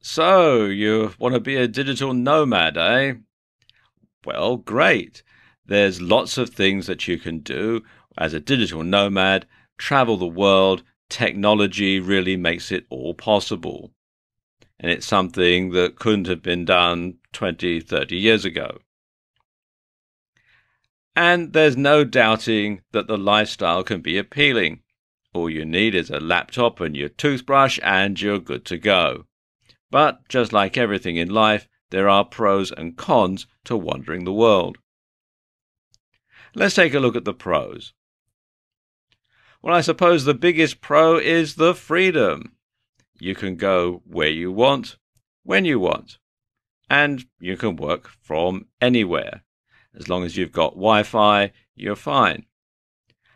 So, you want to be a digital nomad, eh? Well, great. There's lots of things that you can do as a digital nomad, travel the world. Technology really makes it all possible. And it's something that couldn't have been done 20, 30 years ago. And there's no doubting that the lifestyle can be appealing. All you need is a laptop and your toothbrush and you're good to go. But just like everything in life, there are pros and cons to wandering the world. Let's take a look at the pros. Well, I suppose the biggest pro is the freedom. You can go where you want, when you want, and you can work from anywhere. As long as you've got Wi-Fi, you're fine.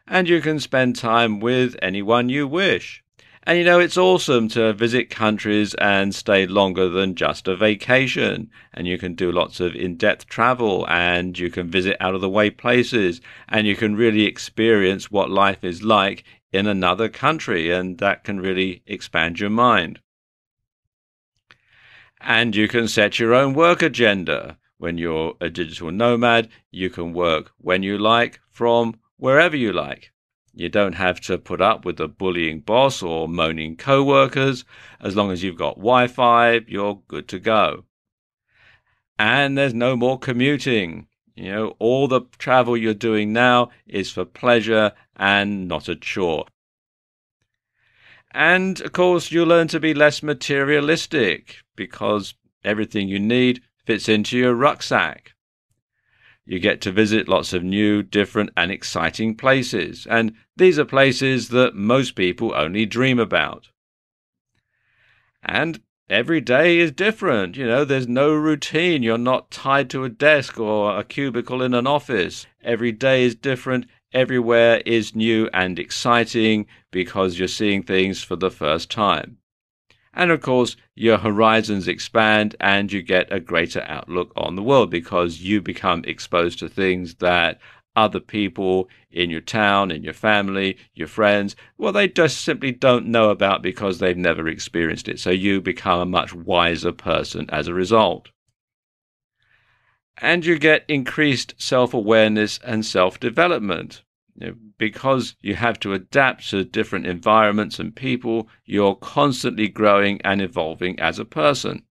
And you can spend time with anyone you wish. And it's awesome to visit countries and stay longer than just a vacation. And you can do lots of in-depth travel and you can visit out-of-the-way places and you can really experience what life is like in another country, and that can really expand your mind. And you can set your own work agenda. When you're a digital nomad, you can work when you like, from wherever you like. You don't have to put up with a bullying boss or moaning co-workers. As long as you've got Wi-Fi, you're good to go. And there's no more commuting. All the travel you're doing now is for pleasure and not a chore. And, of course, you learn to be less materialistic because everything you need fits into your rucksack. You get to visit lots of new, different and exciting places. And these are places that most people only dream about. And every day is different. There's no routine. You're not tied to a desk or a cubicle in an office. Every day is different. Everywhere is new and exciting because you're seeing things for the first time. And of course, your horizons expand and you get a greater outlook on the world because you become exposed to things that other people in your town, in your family, your friends, well, they just simply don't know about because they've never experienced it. So you become a much wiser person as a result. And you get increased self-awareness and self-development. Because you have to adapt to different environments and people, you're constantly growing and evolving as a person.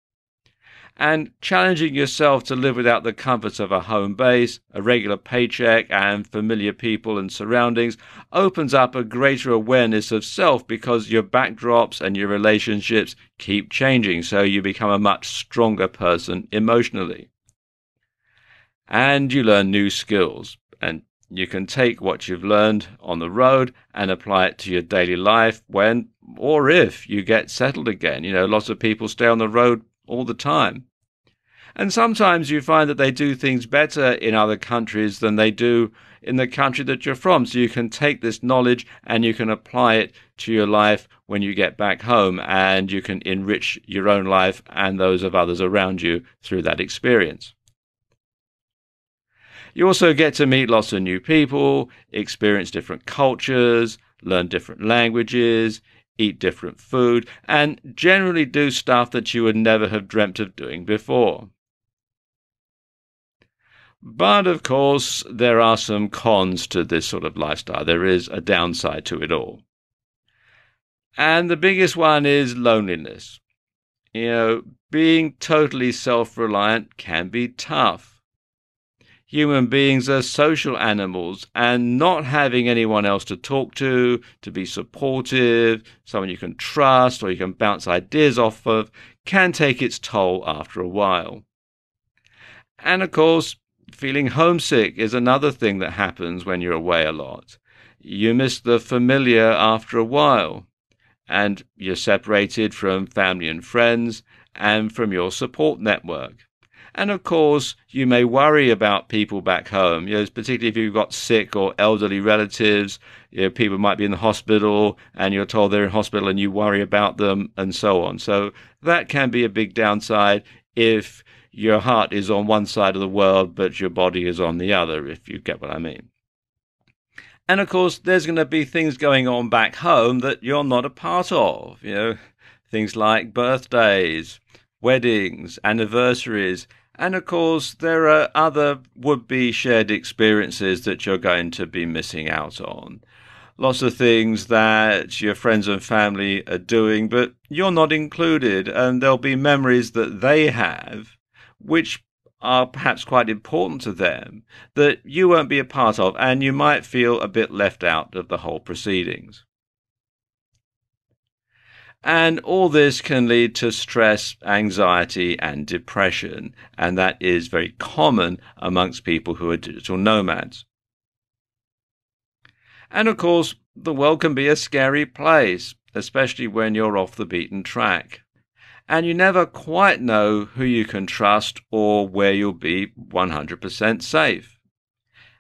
And challenging yourself to live without the comforts of a home base, a regular paycheck, and familiar people and surroundings opens up a greater awareness of self because your backdrops and your relationships keep changing, so you become a much stronger person emotionally. And you learn new skills, and you can take what you've learned on the road and apply it to your daily life when or if you get settled again. Lots of people stay on the road all the time. And sometimes you find that they do things better in other countries than they do in the country that you're from. So you can take this knowledge and you can apply it to your life when you get back home, and you can enrich your own life and those of others around you through that experience. You also get to meet lots of new people, experience different cultures, learn different languages, eat different food, and generally do stuff that you would never have dreamt of doing before. But, of course, there are some cons to this sort of lifestyle. There is a downside to it all. And the biggest one is loneliness. Being totally self-reliant can be tough. Human beings are social animals, and not having anyone else to talk to be supportive, someone you can trust or you can bounce ideas off of, can take its toll after a while. And of course, feeling homesick is another thing that happens when you're away a lot. You miss the familiar after a while, and you're separated from family and friends and from your support network. And of course, you may worry about people back home, particularly if you've got sick or elderly relatives. People might be in the hospital and you're told they're in hospital and you worry about them and so on. So that can be a big downside if your heart is on one side of the world, but your body is on the other, if you get what I mean. And of course, there's going to be things going on back home that you're not a part of, things like birthdays, weddings, anniversaries, and of course there are other would-be shared experiences that you're going to be missing out on. Lots of things that your friends and family are doing, but you're not included, and there'll be memories that they have, which are perhaps quite important to them, that you won't be a part of, and you might feel a bit left out of the whole proceedings. And all this can lead to stress, anxiety, and depression, and that is very common amongst people who are digital nomads. And of course, the world can be a scary place, especially when you're off the beaten track. And you never quite know who you can trust or where you'll be 100% safe.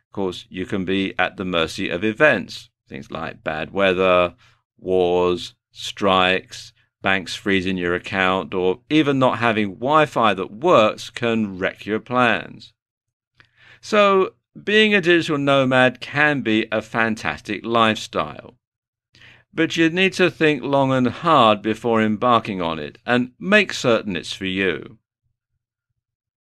Of course, you can be at the mercy of events, things like bad weather, wars, strikes, banks freezing your account, or even not having Wi-Fi that works can wreck your plans. So, being a digital nomad can be a fantastic lifestyle. But you need to think long and hard before embarking on it and make certain it's for you.